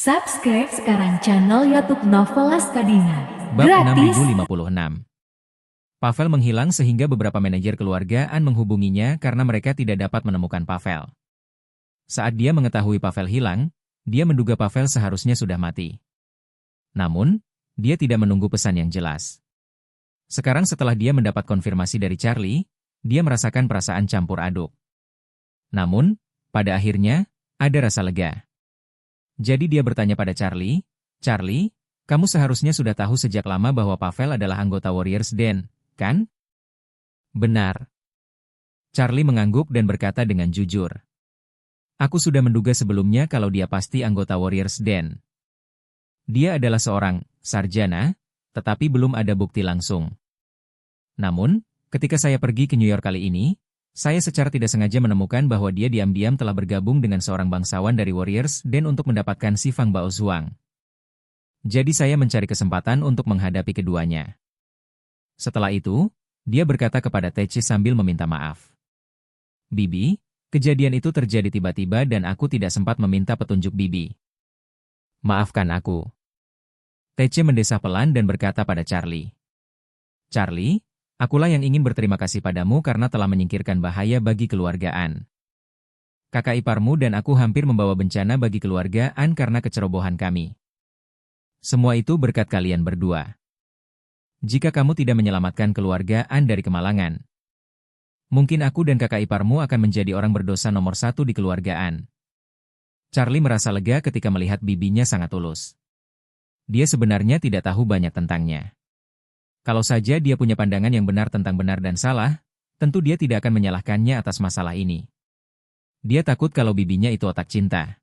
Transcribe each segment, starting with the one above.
Subscribe sekarang channel YouTube Novelas Kadina. Bab Gratis. 6056. Pavel menghilang sehingga beberapa manajer keluargaan menghubunginya karena mereka tidak dapat menemukan Pavel. Saat dia mengetahui Pavel hilang, dia menduga Pavel seharusnya sudah mati. Namun, dia tidak menunggu pesan yang jelas. Sekarang setelah dia mendapat konfirmasi dari Charlie, dia merasakan perasaan campur aduk. Namun, pada akhirnya, ada rasa lega. Jadi dia bertanya pada Charlie, "Charlie, kamu seharusnya sudah tahu sejak lama bahwa Pavel adalah anggota Warriors Den, kan?" "Benar." Charlie mengangguk dan berkata dengan jujur, "Aku sudah menduga sebelumnya kalau dia pasti anggota Warriors Den. Dia adalah seorang sarjana, tetapi belum ada bukti langsung. Namun, ketika saya pergi ke New York kali ini, saya secara tidak sengaja menemukan bahwa dia diam-diam telah bergabung dengan seorang bangsawan dari Warriors Den untuk mendapatkan si Fang Bao Zhuang. Jadi saya mencari kesempatan untuk menghadapi keduanya." Setelah itu, dia berkata kepada Tece sambil meminta maaf. "Bibi, kejadian itu terjadi tiba-tiba dan aku tidak sempat meminta petunjuk Bibi. Maafkan aku." Tece mendesah pelan dan berkata pada Charlie, "Charlie, akulah yang ingin berterima kasih padamu karena telah menyingkirkan bahaya bagi keluargaan. Kakak iparmu dan aku hampir membawa bencana bagi keluargaan karena kecerobohan kami. Semua itu berkat kalian berdua. Jika kamu tidak menyelamatkan keluargaan dari kemalangan, mungkin aku dan kakak iparmu akan menjadi orang berdosa nomor satu di keluargaan." Charlie merasa lega ketika melihat bibinya sangat tulus. Dia sebenarnya tidak tahu banyak tentangnya. Kalau saja dia punya pandangan yang benar tentang benar dan salah, tentu dia tidak akan menyalahkannya atas masalah ini. Dia takut kalau bibinya itu otak cinta.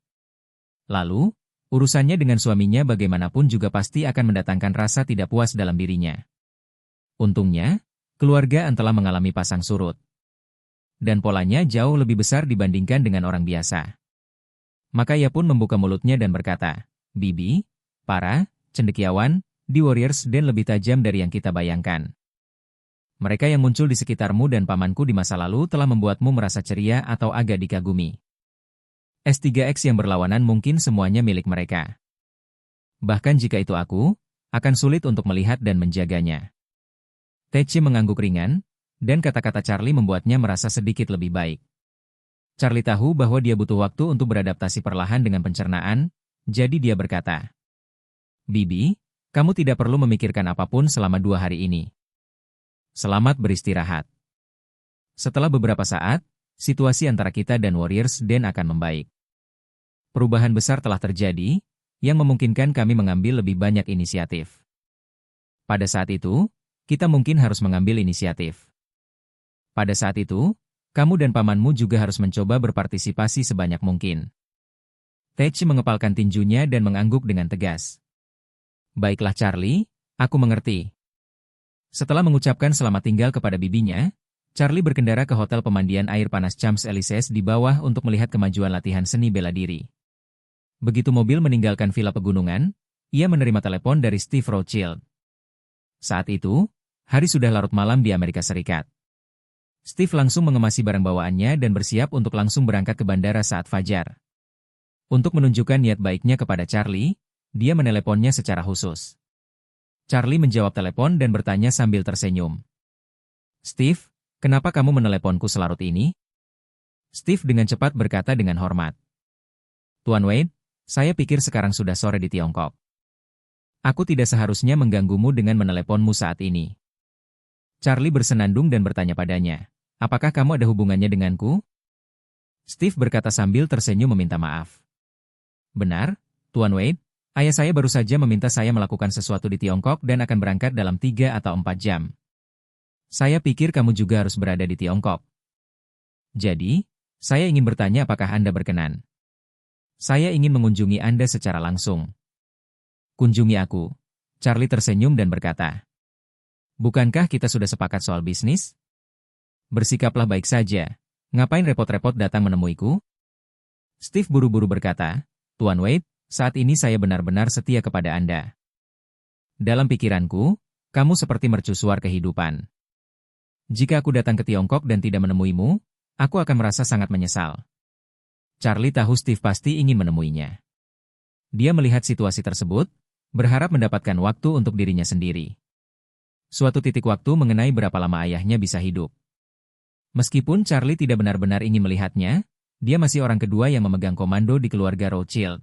Lalu, urusannya dengan suaminya bagaimanapun juga pasti akan mendatangkan rasa tidak puas dalam dirinya. Untungnya, keluarga An telah mengalami pasang surut. Dan polanya jauh lebih besar dibandingkan dengan orang biasa. Maka ia pun membuka mulutnya dan berkata, "Bibi, para cendekiawan di Warriors Den lebih tajam dari yang kita bayangkan. Mereka yang muncul di sekitarmu dan pamanku di masa lalu telah membuatmu merasa ceria atau agak dikagumi. S3X yang berlawanan mungkin semuanya milik mereka. Bahkan jika itu aku, akan sulit untuk melihat dan menjaganya." Tece mengangguk ringan, dan kata-kata Charlie membuatnya merasa sedikit lebih baik. Charlie tahu bahwa dia butuh waktu untuk beradaptasi perlahan dengan pencernaan, jadi dia berkata, "Bibi, kamu tidak perlu memikirkan apapun selama 2 hari ini. Selamat beristirahat. Setelah beberapa saat, situasi antara kita dan Warriors Den akan membaik. Perubahan besar telah terjadi, yang memungkinkan kami mengambil lebih banyak inisiatif. Pada saat itu, kita mungkin harus mengambil inisiatif. Pada saat itu, kamu dan pamanmu juga harus mencoba berpartisipasi sebanyak mungkin." Tece mengepalkan tinjunya dan mengangguk dengan tegas. "Baiklah Charlie, aku mengerti." Setelah mengucapkan selamat tinggal kepada bibinya, Charlie berkendara ke hotel pemandian air panas Champs-Élysées di bawah untuk melihat kemajuan latihan seni bela diri. Begitu mobil meninggalkan villa pegunungan, ia menerima telepon dari Steve Rothschild. Saat itu, hari sudah larut malam di Amerika Serikat. Steve langsung mengemasi barang bawaannya dan bersiap untuk langsung berangkat ke bandara saat fajar. Untuk menunjukkan niat baiknya kepada Charlie, dia meneleponnya secara khusus. Charlie menjawab telepon dan bertanya sambil tersenyum, "Steve, kenapa kamu meneleponku selarut ini?" Steve dengan cepat berkata dengan hormat, "Tuan Wade, saya pikir sekarang sudah sore di Tiongkok. Aku tidak seharusnya mengganggumu dengan meneleponmu saat ini." Charlie bersenandung dan bertanya padanya, "Apakah kamu ada hubungannya denganku?" Steve berkata sambil tersenyum meminta maaf. "Benar, Tuan Wade, ayah saya baru saja meminta saya melakukan sesuatu di Tiongkok dan akan berangkat dalam 3 atau 4 jam. Saya pikir kamu juga harus berada di Tiongkok. Jadi, saya ingin bertanya apakah Anda berkenan. Saya ingin mengunjungi Anda secara langsung." "Kunjungi aku." Charlie tersenyum dan berkata, "Bukankah kita sudah sepakat soal bisnis? Bersikaplah baik saja. Ngapain repot-repot datang menemuiku?" Steve buru-buru berkata, "Tuan Wade, saat ini saya benar-benar setia kepada Anda. Dalam pikiranku, kamu seperti mercusuar kehidupan. Jika aku datang ke Tiongkok dan tidak menemuimu, aku akan merasa sangat menyesal." Charlie tahu Steve pasti ingin menemuinya. Dia melihat situasi tersebut, berharap mendapatkan waktu untuk dirinya sendiri. Suatu titik waktu mengenai berapa lama ayahnya bisa hidup. Meskipun Charlie tidak benar-benar ingin melihatnya, dia masih orang kedua yang memegang komando di keluarga Rothschild.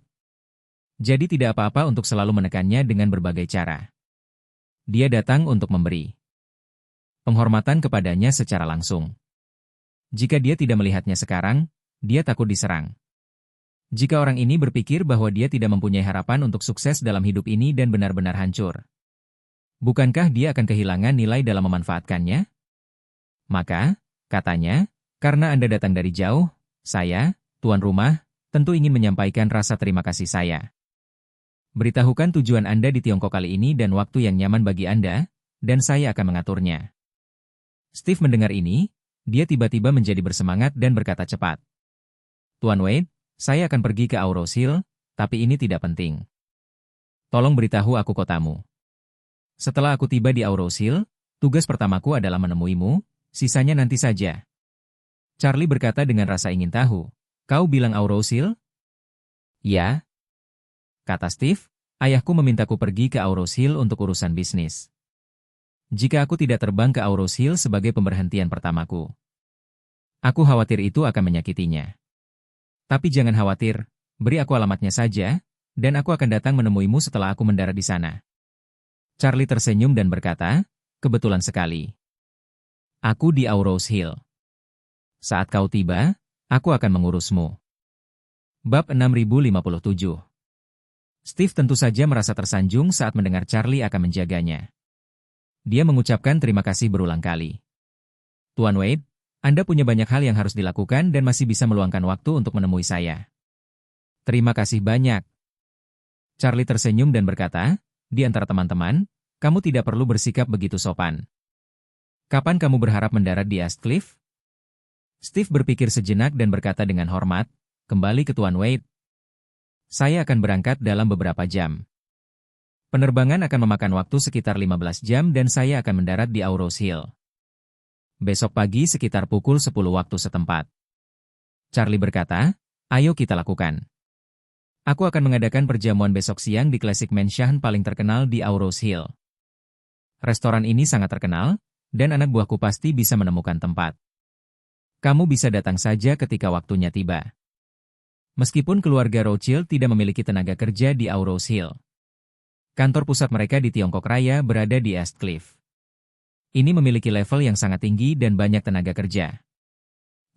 Jadi tidak apa-apa untuk selalu menekannya dengan berbagai cara. Dia datang untuk memberi penghormatan kepadanya secara langsung. Jika dia tidak melihatnya sekarang, dia takut diserang. Jika orang ini berpikir bahwa dia tidak mempunyai harapan untuk sukses dalam hidup ini dan benar-benar hancur, bukankah dia akan kehilangan nilai dalam memanfaatkannya? Maka, katanya, karena Anda datang dari jauh, saya, tuan rumah, tentu ingin menyampaikan rasa terima kasih saya. Beritahukan tujuan Anda di Tiongkok kali ini dan waktu yang nyaman bagi Anda, dan saya akan mengaturnya. Steve mendengar ini, dia tiba-tiba menjadi bersemangat dan berkata cepat. Tuan Wade, saya akan pergi ke Auros Hill, tapi ini tidak penting. Tolong beritahu aku kotamu. Setelah aku tiba di Auros Hill, tugas pertamaku adalah menemuimu, sisanya nanti saja. Charlie berkata dengan rasa ingin tahu. Kau bilang Auros Hill? Ya. Kata Steve, ayahku memintaku pergi ke Auros Hill untuk urusan bisnis. Jika aku tidak terbang ke Auros Hill sebagai pemberhentian pertamaku, aku khawatir itu akan menyakitinya. Tapi jangan khawatir, beri aku alamatnya saja, dan aku akan datang menemuimu setelah aku mendarat di sana. Charlie tersenyum dan berkata, kebetulan sekali. Aku di Auros Hill. Saat kau tiba, aku akan mengurusmu. Bab 6057. Steve tentu saja merasa tersanjung saat mendengar Charlie akan menjaganya. Dia mengucapkan terima kasih berulang kali. Tuan Wade, Anda punya banyak hal yang harus dilakukan dan masih bisa meluangkan waktu untuk menemui saya. Terima kasih banyak. Charlie tersenyum dan berkata, di antara teman-teman, kamu tidak perlu bersikap begitu sopan. Kapan kamu berharap mendarat di Astcliff? Steve berpikir sejenak dan berkata dengan hormat, kembali ke Tuan Wade. Saya akan berangkat dalam beberapa jam. Penerbangan akan memakan waktu sekitar 15 jam dan saya akan mendarat di Auros Hill. Besok pagi sekitar pukul 10 waktu setempat. Charlie berkata, ayo kita lakukan. Aku akan mengadakan perjamuan besok siang di Classic Mansion paling terkenal di Auros Hill. Restoran ini sangat terkenal, dan anak buahku pasti bisa menemukan tempat. Kamu bisa datang saja ketika waktunya tiba. Meskipun keluarga Rothschild tidak memiliki tenaga kerja di Auros Hill, kantor pusat mereka di Tiongkok Raya berada di Astcliff. Ini memiliki level yang sangat tinggi dan banyak tenaga kerja.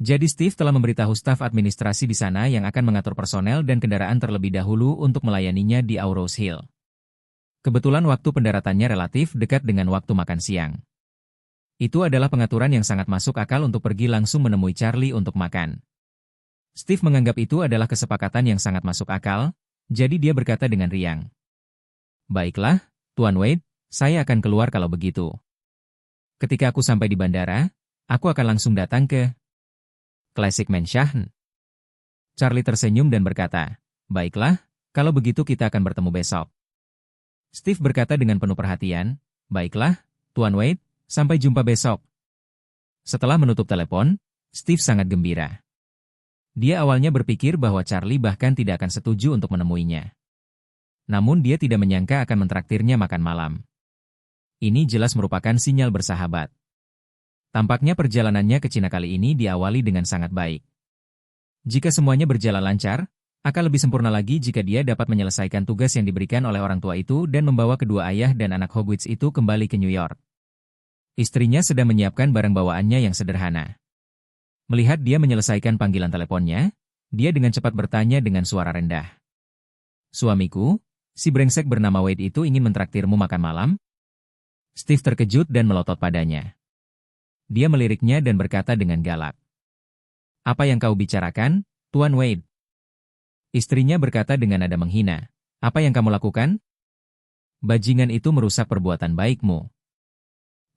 Jadi Steve telah memberitahu staf administrasi di sana yang akan mengatur personel dan kendaraan terlebih dahulu untuk melayaninya di Auros Hill. Kebetulan waktu pendaratannya relatif dekat dengan waktu makan siang. Itu adalah pengaturan yang sangat masuk akal untuk pergi langsung menemui Charlie untuk makan. Steve menganggap itu adalah kesepakatan yang sangat masuk akal, jadi dia berkata dengan riang. Baiklah, Tuan Wade, saya akan keluar kalau begitu. Ketika aku sampai di bandara, aku akan langsung datang ke Classic Mansion. Charlie tersenyum dan berkata, baiklah, kalau begitu kita akan bertemu besok. Steve berkata dengan penuh perhatian, baiklah, Tuan Wade, sampai jumpa besok. Setelah menutup telepon, Steve sangat gembira. Dia awalnya berpikir bahwa Charlie bahkan tidak akan setuju untuk menemuinya. Namun dia tidak menyangka akan mentraktirnya makan malam. Ini jelas merupakan sinyal bersahabat. Tampaknya perjalanannya ke Cina kali ini diawali dengan sangat baik. Jika semuanya berjalan lancar, akan lebih sempurna lagi jika dia dapat menyelesaikan tugas yang diberikan oleh orang tua itu dan membawa kedua ayah dan anak Hogwarts itu kembali ke New York. Istrinya sedang menyiapkan barang bawaannya yang sederhana. Melihat dia menyelesaikan panggilan teleponnya, dia dengan cepat bertanya dengan suara rendah. Suamiku, si brengsek bernama Wade itu ingin mentraktirmu makan malam? Steve terkejut dan melotot padanya. Dia meliriknya dan berkata dengan galak. Apa yang kau bicarakan, Tuan Wade? Istrinya berkata dengan nada menghina. Apa yang kamu lakukan? Bajingan itu merusak perbuatan baikmu.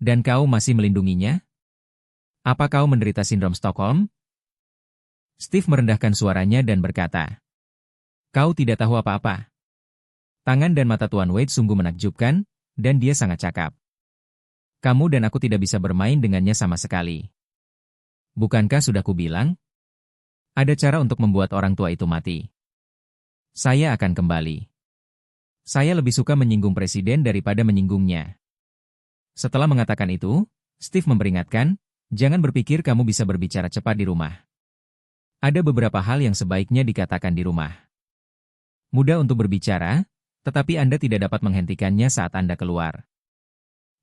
Dan kau masih melindunginya? Apa kau menderita sindrom Stockholm? Steve merendahkan suaranya dan berkata, kau tidak tahu apa-apa. Tangan dan mata Tuan Wade sungguh menakjubkan, dan dia sangat cakap. Kamu dan aku tidak bisa bermain dengannya sama sekali. Bukankah sudah kubilang? Ada cara untuk membuat orang tua itu mati. Saya akan kembali. Saya lebih suka menyinggung presiden daripada menyinggungnya. Setelah mengatakan itu, Steve memperingatkan, jangan berpikir kamu bisa berbicara cepat di rumah. Ada beberapa hal yang sebaiknya dikatakan di rumah. Mudah untuk berbicara, tetapi Anda tidak dapat menghentikannya saat Anda keluar.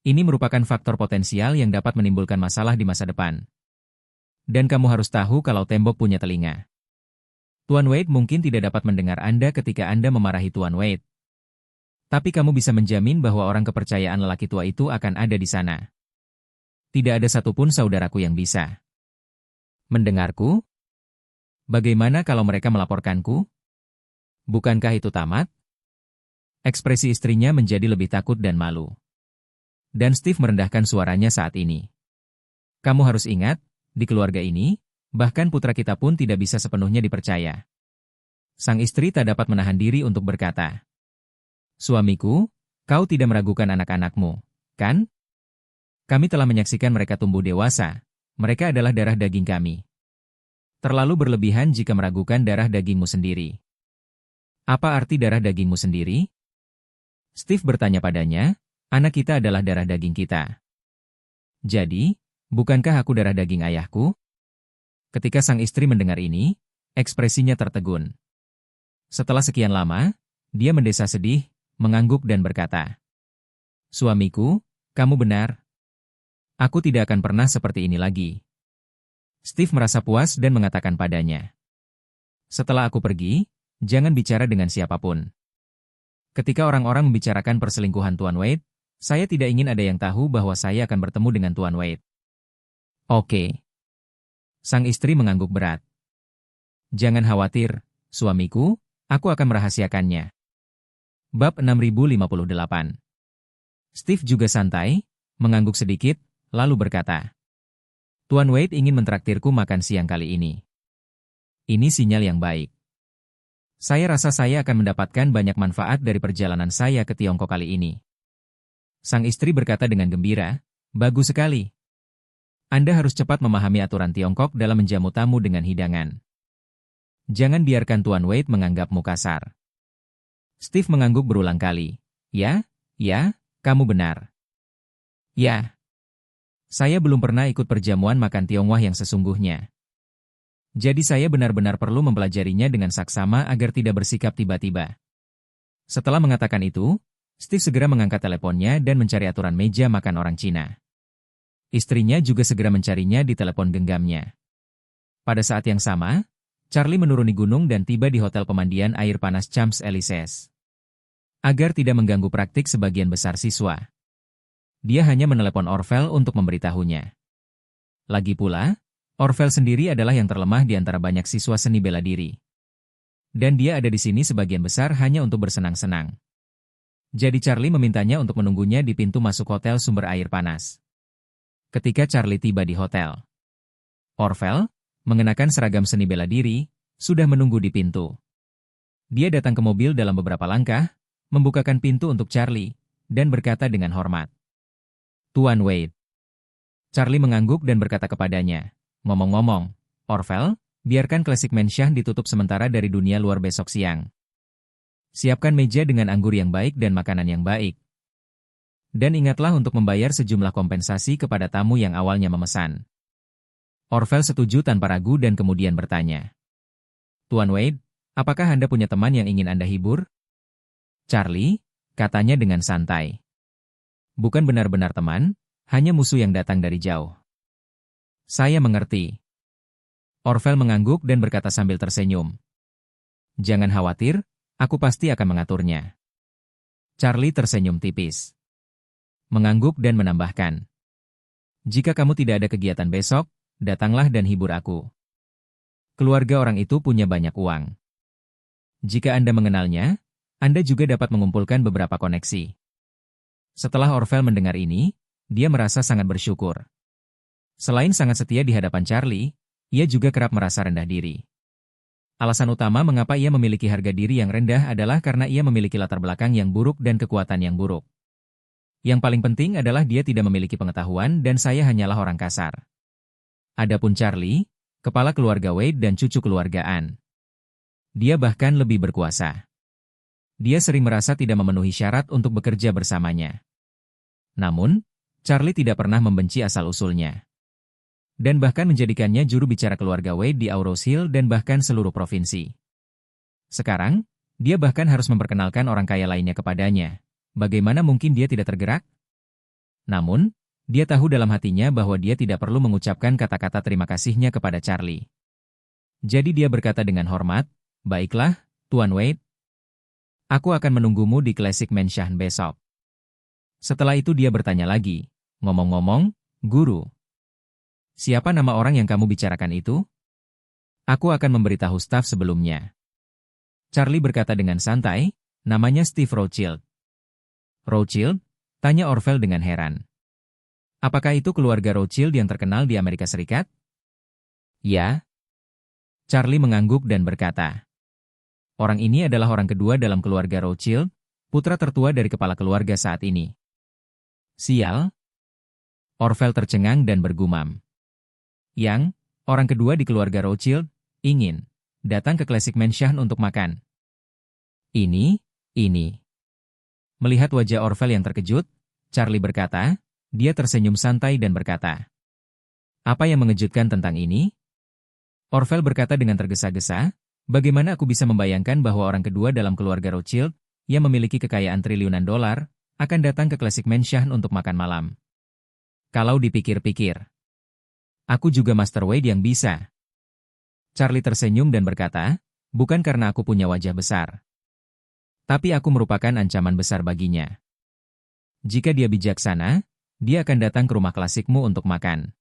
Ini merupakan faktor potensial yang dapat menimbulkan masalah di masa depan. Dan kamu harus tahu kalau tembok punya telinga. Tuan Wade mungkin tidak dapat mendengar Anda ketika Anda memarahi Tuan Wade. Tapi kamu bisa menjamin bahwa orang kepercayaan lelaki tua itu akan ada di sana. Tidak ada satupun saudaraku yang bisa mendengarku. Bagaimana kalau mereka melaporkanku? Bukankah itu tamat? Ekspresi istrinya menjadi lebih takut dan malu. Dan Steve merendahkan suaranya saat ini. Kamu harus ingat, di keluarga ini, bahkan putra kita pun tidak bisa sepenuhnya dipercaya. Sang istri tak dapat menahan diri untuk berkata, "Suamiku, kau tidak meragukan anak-anakmu, kan? Kami telah menyaksikan mereka tumbuh dewasa. Mereka adalah darah daging kami. Terlalu berlebihan jika meragukan darah dagingmu sendiri." "Apa arti darah dagingmu sendiri?" Steve bertanya padanya. "Anak kita adalah darah daging kita." "Jadi, bukankah aku darah daging ayahku?" Ketika sang istri mendengar ini, ekspresinya tertegun. Setelah sekian lama, dia mendesah sedih, mengangguk dan berkata, "Suamiku, kamu benar. Aku tidak akan pernah seperti ini lagi." Steve merasa puas dan mengatakan padanya, "Setelah aku pergi, jangan bicara dengan siapapun." Ketika orang-orang membicarakan perselingkuhan Tuan Wade, saya tidak ingin ada yang tahu bahwa saya akan bertemu dengan Tuan Wade. "Oke." Sang istri mengangguk berat. "Jangan khawatir, suamiku, aku akan merahasiakannya." Bab 6058. Steve juga santai, mengangguk sedikit, lalu berkata, "Tuan Wade ingin mentraktirku makan siang kali ini. Ini sinyal yang baik. Saya rasa saya akan mendapatkan banyak manfaat dari perjalanan saya ke Tiongkok kali ini." Sang istri berkata dengan gembira, "Bagus sekali. Anda harus cepat memahami aturan Tiongkok dalam menjamu tamu dengan hidangan. Jangan biarkan Tuan Wade menganggapmu kasar." Steve mengangguk berulang kali. Ya, kamu benar. Ya. Saya belum pernah ikut perjamuan makan Tionghoa yang sesungguhnya. Jadi saya benar-benar perlu mempelajarinya dengan saksama agar tidak bersikap tiba-tiba." Setelah mengatakan itu, Steve segera mengangkat teleponnya dan mencari aturan meja makan orang Cina. Istrinya juga segera mencarinya di telepon genggamnya. Pada saat yang sama, Charlie menuruni gunung dan tiba di hotel pemandian air panas Champs-Élysées. Agar tidak mengganggu praktik sebagian besar siswa, dia hanya menelepon Orvel untuk memberitahunya. Lagi pula, Orvel sendiri adalah yang terlemah di antara banyak siswa seni bela diri. Dan dia ada di sini sebagian besar hanya untuk bersenang-senang. Jadi Charlie memintanya untuk menunggunya di pintu masuk hotel sumber air panas. Ketika Charlie tiba di hotel, Orvel, mengenakan seragam seni bela diri, sudah menunggu di pintu. Dia datang ke mobil dalam beberapa langkah, membukakan pintu untuk Charlie, dan berkata dengan hormat, "Tuan Wade." Charlie mengangguk dan berkata kepadanya, "Ngomong-ngomong, Orvel, biarkan Classic Mansion ditutup sementara dari dunia luar besok siang. Siapkan meja dengan anggur yang baik dan makanan yang baik. Dan ingatlah untuk membayar sejumlah kompensasi kepada tamu yang awalnya memesan." Orvel setuju tanpa ragu dan kemudian bertanya, "Tuan Wade, apakah Anda punya teman yang ingin Anda hibur?" "Charlie," katanya dengan santai. "Bukan benar-benar teman, hanya musuh yang datang dari jauh." "Saya mengerti." Orvel mengangguk dan berkata sambil tersenyum, "Jangan khawatir, aku pasti akan mengaturnya." Charlie tersenyum tipis, mengangguk dan menambahkan, "Jika kamu tidak ada kegiatan besok, datanglah dan hibur aku. Keluarga orang itu punya banyak uang. Jika Anda mengenalnya, Anda juga dapat mengumpulkan beberapa koneksi." Setelah Orvel mendengar ini, dia merasa sangat bersyukur. Selain sangat setia di hadapan Charlie, ia juga kerap merasa rendah diri. Alasan utama mengapa ia memiliki harga diri yang rendah adalah karena ia memiliki latar belakang yang buruk dan kekuatan yang buruk. Yang paling penting adalah dia tidak memiliki pengetahuan dan saya hanyalah orang kasar. Adapun Charlie, kepala keluarga Wade dan cucu keluarga Anne. Dia bahkan lebih berkuasa. Dia sering merasa tidak memenuhi syarat untuk bekerja bersamanya. Namun, Charlie tidak pernah membenci asal-usulnya. Dan bahkan menjadikannya juru bicara keluarga Wade di Auros Hill dan bahkan seluruh provinsi. Sekarang, dia bahkan harus memperkenalkan orang kaya lainnya kepadanya. Bagaimana mungkin dia tidak tergerak? Namun, dia tahu dalam hatinya bahwa dia tidak perlu mengucapkan kata-kata terima kasihnya kepada Charlie. Jadi dia berkata dengan hormat, "Baiklah, Tuan Wade. Aku akan menunggumu di Classic Mansion besok." Setelah itu dia bertanya lagi, "Ngomong-ngomong, guru, siapa nama orang yang kamu bicarakan itu?" "Aku akan memberitahu staf sebelumnya." Charlie berkata dengan santai, "Namanya Steve Rothschild." "Rothschild?" tanya Orville dengan heran. "Apakah itu keluarga Rothschild yang terkenal di Amerika Serikat?" "Ya." Charlie mengangguk dan berkata, "Orang ini adalah orang kedua dalam keluarga Rothschild, putra tertua dari kepala keluarga saat ini." "Sial." Orville tercengang dan bergumam. "Yang, orang kedua di keluarga Rothschild, ingin datang ke Classic Mansion untuk makan. Ini. Melihat wajah Orville yang terkejut, Charlie berkata, dia tersenyum santai dan berkata, "Apa yang mengejutkan tentang ini?" Orville berkata dengan tergesa-gesa, "Bagaimana aku bisa membayangkan bahwa orang kedua dalam keluarga Rothschild, yang memiliki kekayaan triliunan dolar, akan datang ke Classic Mansion untuk makan malam. Kalau dipikir-pikir, aku juga Master Wade yang bisa." Charlie tersenyum dan berkata, "Bukan karena aku punya wajah besar. Tapi aku merupakan ancaman besar baginya. Jika dia bijaksana, dia akan datang ke rumah klasikmu untuk makan.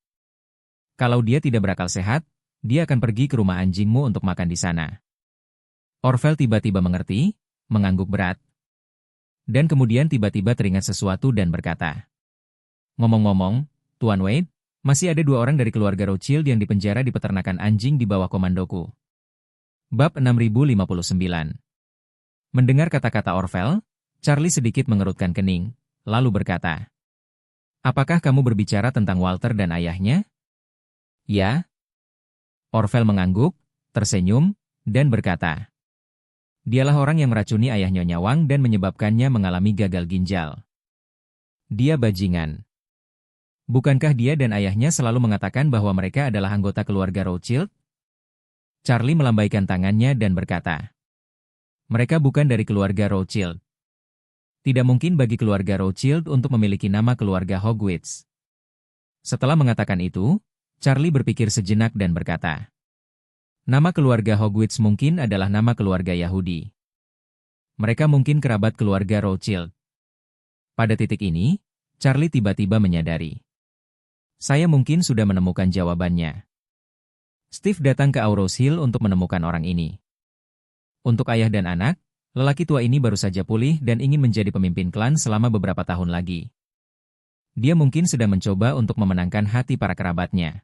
Kalau dia tidak berakal sehat, dia akan pergi ke rumah anjingmu untuk makan di sana." Orville tiba-tiba mengerti, mengangguk berat. Dan kemudian tiba-tiba teringat sesuatu dan berkata, "Ngomong-ngomong, Tuan Wade, masih ada 2 orang dari keluarga Rothschild yang dipenjara di peternakan anjing di bawah komandoku." Bab 6059. Mendengar kata-kata Orville, Charlie sedikit mengerutkan kening, lalu berkata, "Apakah kamu berbicara tentang Walter dan ayahnya?" "Ya." Orville mengangguk, tersenyum, dan berkata, "Dialah orang yang meracuni ayah Nyonya Wang dan menyebabkannya mengalami gagal ginjal. Dia bajingan. Bukankah dia dan ayahnya selalu mengatakan bahwa mereka adalah anggota keluarga Rothschild?" Charlie melambaikan tangannya dan berkata, "Mereka bukan dari keluarga Rothschild. Tidak mungkin bagi keluarga Rothschild untuk memiliki nama keluarga Hogwarts." Setelah mengatakan itu, Charlie berpikir sejenak dan berkata, "Nama keluarga Hogwarts mungkin adalah nama keluarga Yahudi. Mereka mungkin kerabat keluarga Rothschild." Pada titik ini, Charlie tiba-tiba menyadari, saya mungkin sudah menemukan jawabannya. Steve datang ke Auros Hill untuk menemukan orang ini. Untuk ayah dan anak, lelaki tua ini baru saja pulih dan ingin menjadi pemimpin klan selama beberapa tahun lagi. Dia mungkin sedang mencoba untuk memenangkan hati para kerabatnya.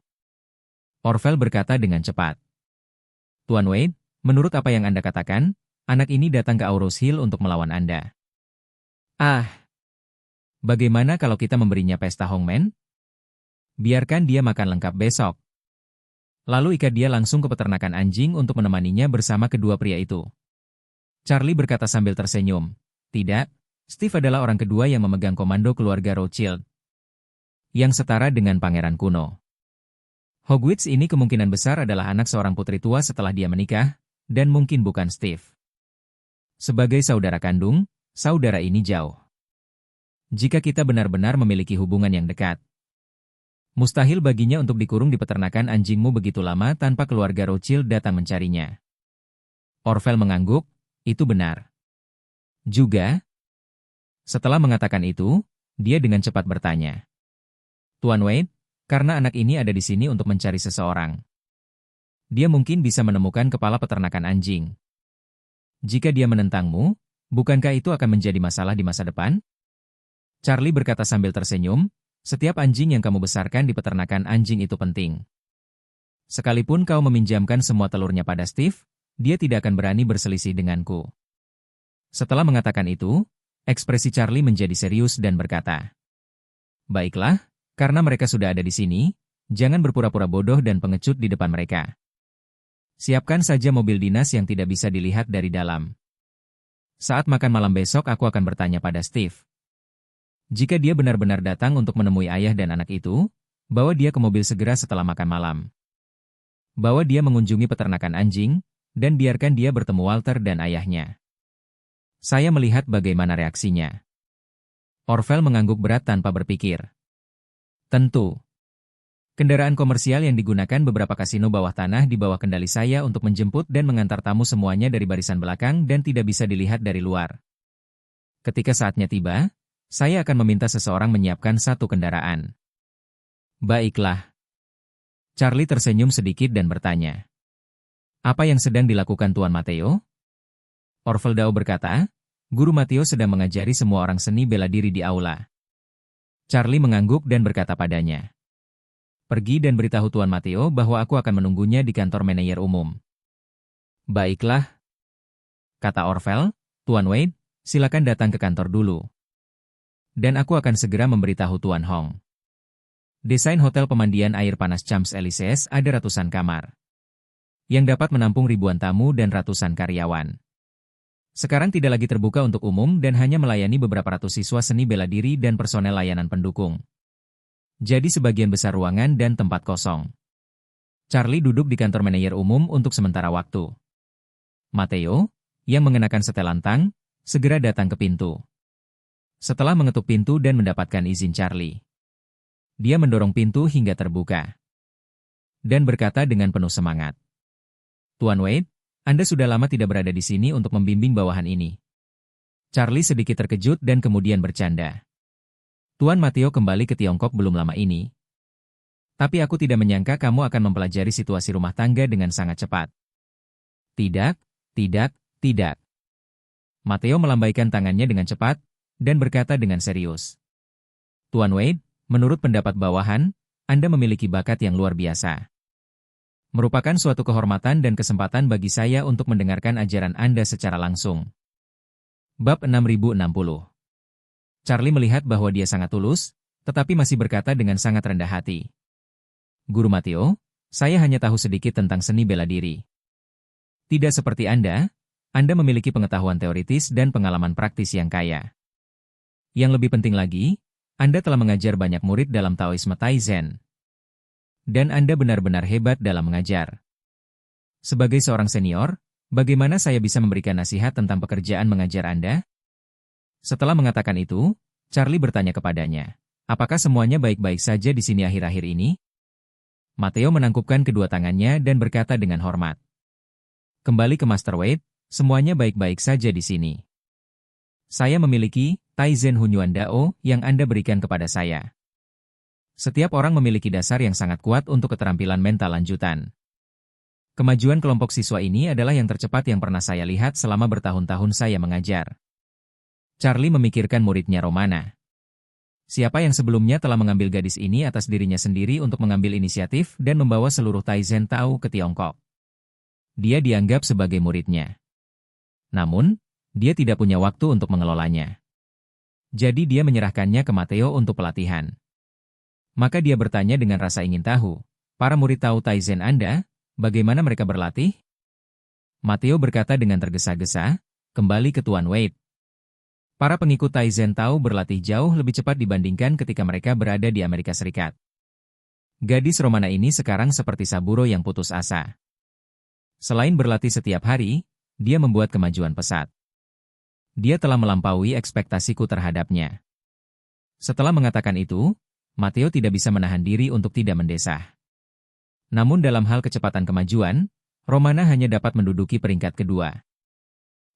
Orville berkata dengan cepat, "Tuan Wade, menurut apa yang Anda katakan, anak ini datang ke Auros Hill untuk melawan Anda. Ah, bagaimana kalau kita memberinya pesta hongmen? Biarkan dia makan lengkap besok. Lalu ikat dia langsung ke peternakan anjing untuk menemaninya bersama kedua pria itu." Charlie berkata sambil tersenyum, "Tidak, Steve adalah orang kedua yang memegang komando keluarga Rothschild, yang setara dengan pangeran kuno. Hogwarts ini kemungkinan besar adalah anak seorang putri tua setelah dia menikah, dan mungkin bukan Steve. Sebagai saudara kandung, saudara ini jauh. Jika kita benar-benar memiliki hubungan yang dekat, mustahil baginya untuk dikurung di peternakan anjingmu begitu lama tanpa keluarga Rothschild datang mencarinya." Orville mengangguk, "Itu benar." Juga, setelah mengatakan itu, dia dengan cepat bertanya, "Tuan Wade, karena anak ini ada di sini untuk mencari seseorang, dia mungkin bisa menemukan kepala peternakan anjing. Jika dia menentangmu, bukankah itu akan menjadi masalah di masa depan?" Charlie berkata sambil tersenyum, "Setiap anjing yang kamu besarkan di peternakan anjing itu penting. Sekalipun kau meminjamkan semua telurnya pada Steve, dia tidak akan berani berselisih denganku." Setelah mengatakan itu, ekspresi Charlie menjadi serius dan berkata, "Baiklah, karena mereka sudah ada di sini, jangan berpura-pura bodoh dan pengecut di depan mereka. Siapkan saja mobil dinas yang tidak bisa dilihat dari dalam. Saat makan malam besok aku akan bertanya pada Steve. Jika dia benar-benar datang untuk menemui ayah dan anak itu, bawa dia ke mobil segera setelah makan malam. Bawa dia mengunjungi peternakan anjing, dan biarkan dia bertemu Walter dan ayahnya. Saya melihat bagaimana reaksinya. Orvel mengangguk berat tanpa berpikir. Tentu. Kendaraan komersial yang digunakan beberapa kasino bawah tanah di bawah kendali saya untuk menjemput dan mengantar tamu semuanya dari barisan belakang dan tidak bisa dilihat dari luar. Ketika saatnya tiba, saya akan meminta seseorang menyiapkan satu kendaraan. Baiklah. Charlie tersenyum sedikit dan bertanya. Apa yang sedang dilakukan Tuan Matteo? Orveldau berkata, Guru Matteo sedang mengajari semua orang seni bela diri di aula. Charlie mengangguk dan berkata padanya. Pergi dan beritahu Tuan Matteo bahwa aku akan menunggunya di kantor manajer umum. Baiklah. Kata Orvel, Tuan Wade, silakan datang ke kantor dulu. Dan aku akan segera memberitahu Tuan Hong. Desain hotel pemandian air panas Champs-Élysées ada ratusan kamar. Yang dapat menampung ribuan tamu dan ratusan karyawan. Sekarang tidak lagi terbuka untuk umum dan hanya melayani beberapa ratus siswa seni bela diri dan personel layanan pendukung. Jadi sebagian besar ruangan dan tempat kosong. Charlie duduk di kantor manajer umum untuk sementara waktu. Matteo, yang mengenakan setelan tang, segera datang ke pintu. Setelah mengetuk pintu dan mendapatkan izin Charlie, dia mendorong pintu hingga terbuka. Dan berkata dengan penuh semangat. Tuan Wade, Anda sudah lama tidak berada di sini untuk membimbing bawahan ini. Charlie sedikit terkejut dan kemudian bercanda. Tuan Matteo kembali ke Tiongkok belum lama ini. Tapi aku tidak menyangka kamu akan mempelajari situasi rumah tangga dengan sangat cepat. Tidak, tidak, tidak. Matteo melambaikan tangannya dengan cepat, dan berkata dengan serius. Tuan Wade, menurut pendapat bawahan, Anda memiliki bakat yang luar biasa. Merupakan suatu kehormatan dan kesempatan bagi saya untuk mendengarkan ajaran Anda secara langsung. Bab 6060. Charlie melihat bahwa dia sangat tulus, tetapi masih berkata dengan sangat rendah hati. Guru Matteo, saya hanya tahu sedikit tentang seni bela diri. Tidak seperti Anda memiliki pengetahuan teoritis dan pengalaman praktis yang kaya. Yang lebih penting lagi, Anda telah mengajar banyak murid dalam Taoisme Taizen. Dan Anda benar-benar hebat dalam mengajar. Sebagai seorang senior, bagaimana saya bisa memberikan nasihat tentang pekerjaan mengajar Anda? Setelah mengatakan itu, Charlie bertanya kepadanya, apakah semuanya baik-baik saja di sini akhir-akhir ini? Matteo menangkupkan kedua tangannya dan berkata dengan hormat. Kembali ke Master Wade, semuanya baik-baik saja di sini. Saya memiliki Taizen Hunyuan Dao yang Anda berikan kepada saya. Setiap orang memiliki dasar yang sangat kuat untuk keterampilan mental lanjutan. Kemajuan kelompok siswa ini adalah yang tercepat yang pernah saya lihat selama bertahun-tahun saya mengajar. Charlie memikirkan muridnya Romana. Siapa yang sebelumnya telah mengambil gadis ini atas dirinya sendiri untuk mengambil inisiatif dan membawa seluruh Taizen Tao ke Tiongkok. Dia dianggap sebagai muridnya. Namun, dia tidak punya waktu untuk mengelolanya. Jadi dia menyerahkannya ke Matteo untuk pelatihan. Maka dia bertanya dengan rasa ingin tahu, para murid Tao Taizen Anda, bagaimana mereka berlatih? Matteo berkata dengan tergesa-gesa, kembali ke Tuan Wade. Para pengikut Taizen Tao berlatih jauh lebih cepat dibandingkan ketika mereka berada di Amerika Serikat. Gadis Romana ini sekarang seperti Saburo yang putus asa. Selain berlatih setiap hari, dia membuat kemajuan pesat. Dia telah melampaui ekspektasiku terhadapnya. Setelah mengatakan itu, Matteo tidak bisa menahan diri untuk tidak mendesah. Namun dalam hal kecepatan kemajuan, Romana hanya dapat menduduki peringkat kedua.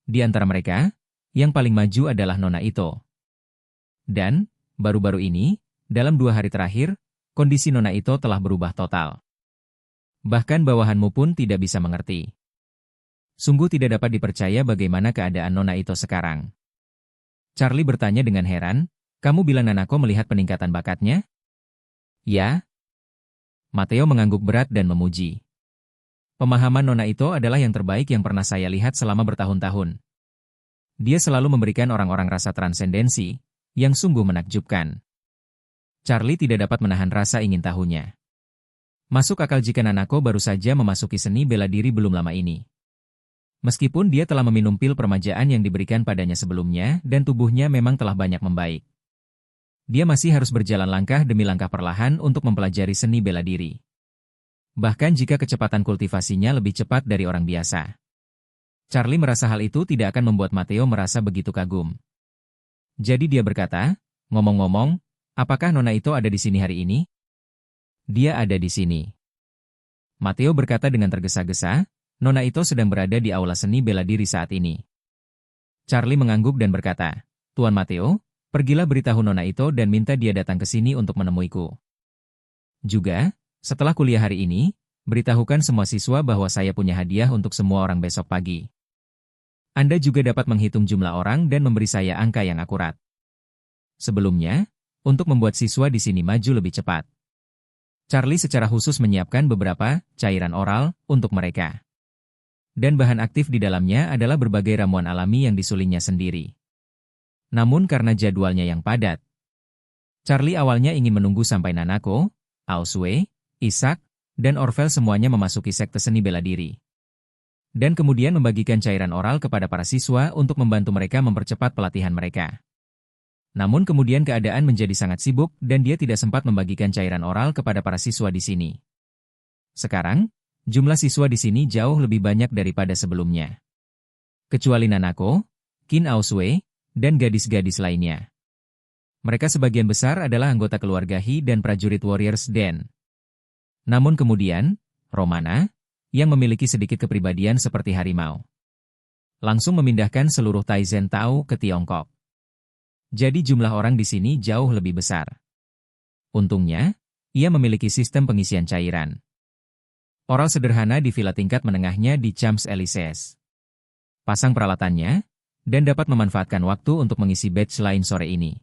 Di antara mereka, yang paling maju adalah Nona Ito. Dan, baru-baru ini, dalam 2 hari terakhir, kondisi Nona Ito telah berubah total. Bahkan bawahanmu pun tidak bisa mengerti. Sungguh tidak dapat dipercaya bagaimana keadaan Nona Ito sekarang. Charlie bertanya dengan heran, kamu bilang Nanako melihat peningkatan bakatnya? Ya. Matteo mengangguk berat dan memuji. Pemahaman Nona Ito adalah yang terbaik yang pernah saya lihat selama bertahun-tahun. Dia selalu memberikan orang-orang rasa transendensi, yang sungguh menakjubkan. Charlie tidak dapat menahan rasa ingin tahunya. Masuk akal jika Nanako baru saja memasuki seni bela diri belum lama ini. Meskipun dia telah meminum pil permajaan yang diberikan padanya sebelumnya dan tubuhnya memang telah banyak membaik. Dia masih harus berjalan langkah demi langkah perlahan untuk mempelajari seni bela diri. Bahkan jika kecepatan kultivasinya lebih cepat dari orang biasa. Charlie merasa hal itu tidak akan membuat Matteo merasa begitu kagum. Jadi dia berkata, ngomong-ngomong, apakah Nona Ito ada di sini hari ini? Dia ada di sini. Matteo berkata dengan tergesa-gesa, Nona Ito sedang berada di aula seni bela diri saat ini. Charlie mengangguk dan berkata, Tuan Matteo, pergilah beritahu Nona Ito dan minta dia datang ke sini untuk menemuiku. Juga, setelah kuliah hari ini, beritahukan semua siswa bahwa saya punya hadiah untuk semua orang besok pagi. Anda juga dapat menghitung jumlah orang dan memberi saya angka yang akurat. Sebelumnya, untuk membuat siswa di sini maju lebih cepat. Charlie secara khusus menyiapkan beberapa cairan oral untuk mereka. Dan bahan aktif di dalamnya adalah berbagai ramuan alami yang disulinnya sendiri. Namun karena jadwalnya yang padat, Charlie awalnya ingin menunggu sampai Nanako, Aosue, Isaac, dan Orvel semuanya memasuki sekte seni bela diri. Dan kemudian membagikan cairan oral kepada para siswa untuk membantu mereka mempercepat pelatihan mereka. Namun kemudian keadaan menjadi sangat sibuk dan dia tidak sempat membagikan cairan oral kepada para siswa di sini. Sekarang, jumlah siswa di sini jauh lebih banyak daripada sebelumnya. Kecuali Nanako, Qin Aosue, dan gadis-gadis lainnya. Mereka sebagian besar adalah anggota keluarga He dan prajurit Warriors Den. Namun kemudian, Romana, yang memiliki sedikit kepribadian seperti harimau, langsung memindahkan seluruh Taizen Tao ke Tiongkok. Jadi jumlah orang di sini jauh lebih besar. Untungnya, ia memiliki sistem pengisian cairan oral sederhana di villa tingkat menengahnya di Champs-Élysées. Pasang peralatannya, dan dapat memanfaatkan waktu untuk mengisi batch lain sore ini.